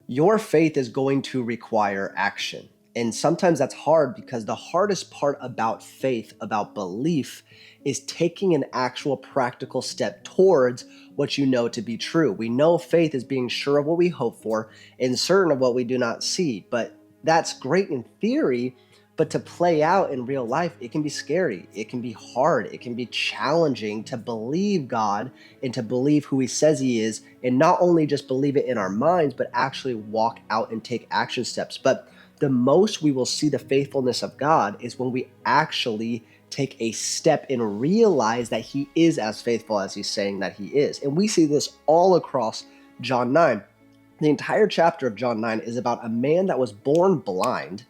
your faith is going to require action. And sometimes that's hard because the hardest part about faith, about belief, is taking an actual practical step towards what you know to be true. We know faith is being sure of what we hope for and certain of what we do not see. But that's great in theory, but to play out in real life, it can be scary. It can be hard. It can be challenging to believe God and to believe who he says he is, and not only just believe it in our minds, but actually walk out and take action steps. But the most we will see the faithfulness of God is when we actually take a step and realize that he is as faithful as he's saying that he is. And we see this all across John 9. The entire chapter of John 9 is about a man that was born blind,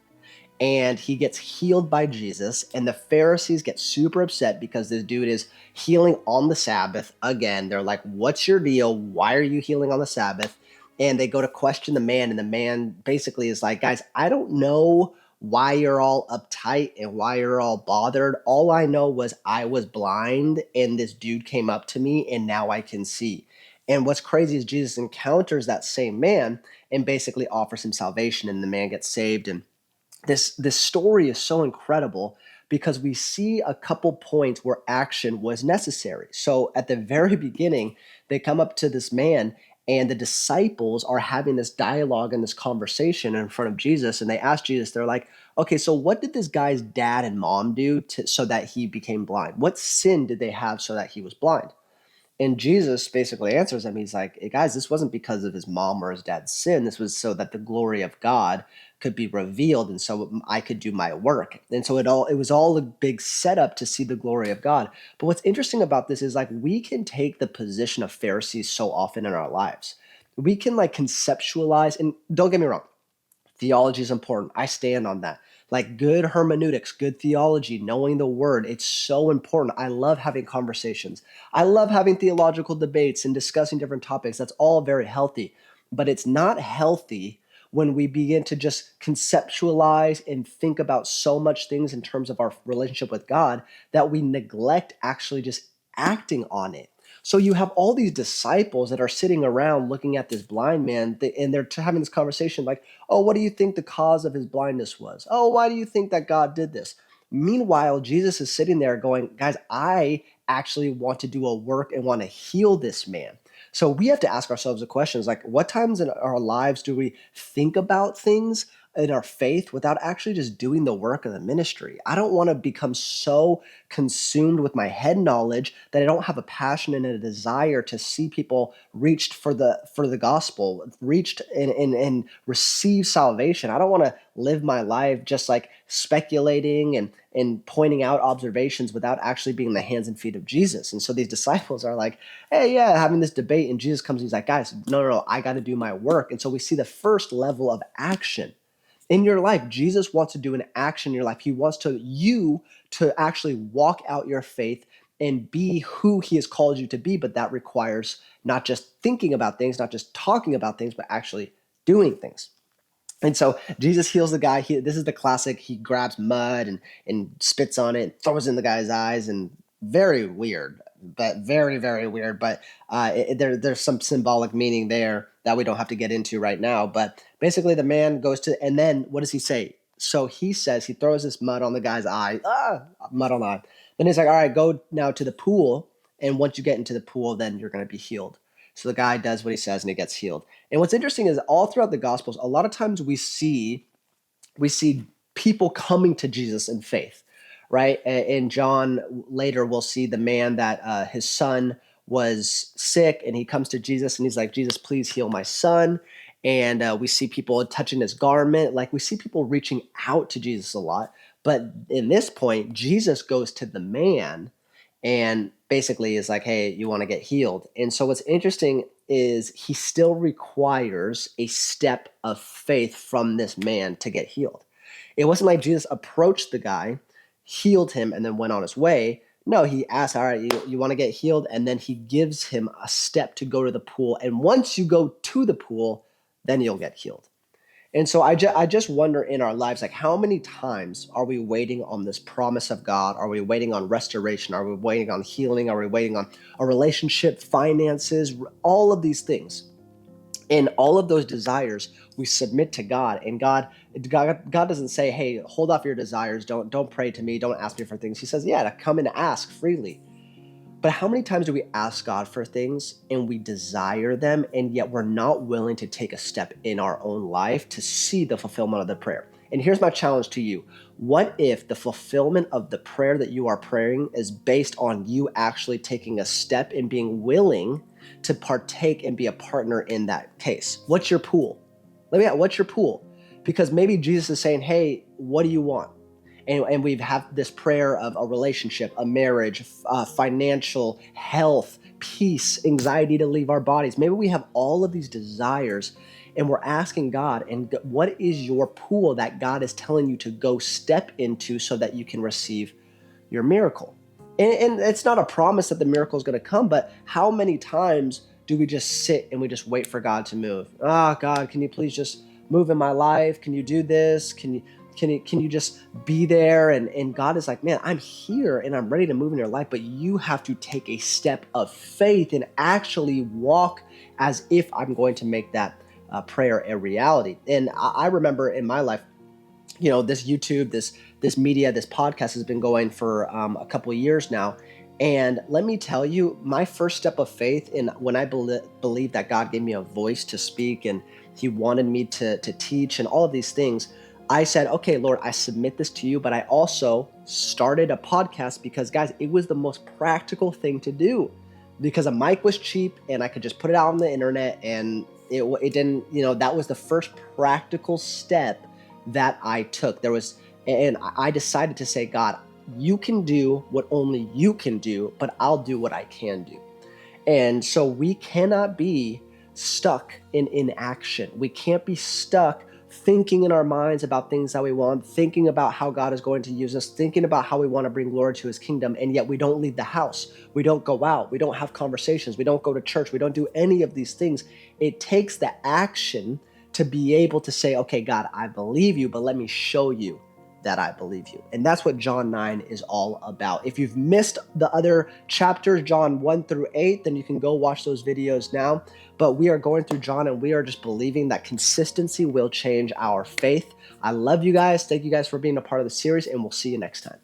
and he gets healed by Jesus, and the Pharisees get super upset because this dude is healing on the Sabbath. Again, they're like, what's your deal? Why are you healing on the Sabbath? And they go to question the man, and the man basically is like, guys, I don't know why you're all uptight and why you're all bothered. All I know was I was blind, and this dude came up to me, and now I can see. And what's crazy is Jesus encounters that same man and basically offers him salvation, and the man gets saved. And this story is so incredible because we see a couple points where action was necessary. So at the very beginning, they come up to this man, and the disciples are having this dialogue and this conversation in front of Jesus, and they ask Jesus, they're like, okay, so what did this guy's dad and mom do so that he became blind? What sin did they have so that he was blind? And Jesus basically answers them. He's like, hey guys, this wasn't because of his mom or his dad's sin. This was so that the glory of God could be revealed, and so I could do my work. And so it was all a big setup to see the glory of God. But what's interesting about this is, like, we can take the position of Pharisees so often in our lives. We can, like, conceptualize, and don't get me wrong, theology is important. I stand on that. Like, good hermeneutics, good theology, knowing the word, it's so important. I love having conversations. I love having theological debates and discussing different topics. That's all very healthy. But it's not healthy when we begin to just conceptualize and think about so much things in terms of our relationship with God that we neglect actually just acting on it. So you have all these disciples that are sitting around looking at this blind man, and they're having this conversation like, oh, what do you think the cause of his blindness was? Oh, why do you think that God did this? Meanwhile, Jesus is sitting there going, guys, I actually want to do a work and want to heal this man. So we have to ask ourselves the questions like, what times in our lives do we think about things in our faith without actually just doing the work of the ministry? I don't want to become so consumed with my head knowledge that I don't have a passion and a desire to see people reached for the gospel, reached and receive salvation. I don't want to live my life just like speculating and pointing out observations without actually being the hands and feet of Jesus. And so these disciples are like, hey, yeah, having this debate, and Jesus comes and he's like, guys, no, I got to do my work. And so we see the first level of action in your life. Jesus wants to do an action in your life. He wants you to actually walk out your faith and be who he has called you to be. But that requires not just thinking about things, not just talking about things, but actually doing things. And so Jesus heals the guy. This is the classic. He grabs mud and spits on it and throws it in the guy's eyes. And very weird, but very, very weird. But there's some symbolic meaning there that we don't have to get into right now. But basically the man goes to, and then what does he say? So he says, he throws this mud on the guy's eye, mud on the eye. Then he's like, all right, go now to the pool. And once you get into the pool, then you're going to be healed. So the guy does what he says and he gets healed. And what's interesting is all throughout the Gospels, a lot of times we see people coming to Jesus in faith, right? In John, later we'll see the man that his son was sick, and he comes to Jesus and he's like, Jesus, please heal my son. And we see people touching his garment. Like, we see people reaching out to Jesus a lot. But in this point, Jesus goes to the man and basically is like, hey, you want to get healed. And so what's interesting is he still requires a step of faith from this man to get healed. It wasn't like Jesus approached the guy, healed him, and then went on his way. No, he asked, all right, you want to get healed? And then he gives him a step to go to the pool. And once you go to the pool, then you'll get healed. And so I just wonder in our lives, like, how many times are we waiting on this promise of God? Are we waiting on restoration? Are we waiting on healing? Are we waiting on a relationship, finances, all of these things? In all of those desires, we submit to God, and God doesn't say, "Hey, hold off your desires. Don't pray to me. Don't ask me for things." He says, "Yeah, to come and ask freely." But how many times do we ask God for things and we desire them, and yet we're not willing to take a step in our own life to see the fulfillment of the prayer? And here's my challenge to you. What if the fulfillment of the prayer that you are praying is based on you actually taking a step and being willing to partake and be a partner in that case? What's your pool? Let me ask, what's your pool? Because maybe Jesus is saying, "Hey, what do you want?" And we've had this prayer of a relationship, a marriage, financial, health, peace, anxiety to leave our bodies. Maybe we have all of these desires and we're asking God, and what is your pool that God is telling you to go step into so that you can receive your miracle? And it's not a promise that the miracle is going to come, but how many times do we just sit and we just wait for God to move? God, can you please just move in my life? Can you do this? Can you just be there? And God is like, man, I'm here and I'm ready to move in your life, but you have to take a step of faith and actually walk as if I'm going to make that prayer a reality. And I remember in my life, this YouTube, this media, this podcast has been going for a couple of years now. And let me tell you, my first step of faith in when I believed that God gave me a voice to speak and he wanted me to teach and all of these things, I said, okay, Lord, I submit this to you. But I also started a podcast because, guys, it was the most practical thing to do because a mic was cheap and I could just put it out on the internet, and it didn't, that was the first practical step that I took. And I decided to say, God, you can do what only you can do, but I'll do what I can do. And so we cannot be stuck in inaction. We can't be stuck thinking in our minds about things that we want, thinking about how God is going to use us, thinking about how we want to bring glory to his kingdom, and yet we don't leave the house. We don't go out. We don't have conversations. We don't go to church. We don't do any of these things. It takes the action to be able to say, okay, God, I believe you, but let me show you that I believe you. And that's what John 9 is all about. If you've missed the other chapters, John 1 through 8, then you can go watch those videos now. But we are going through John and we are just believing that consistency will change our faith. I love you guys. Thank you guys for being a part of the series, and we'll see you next time.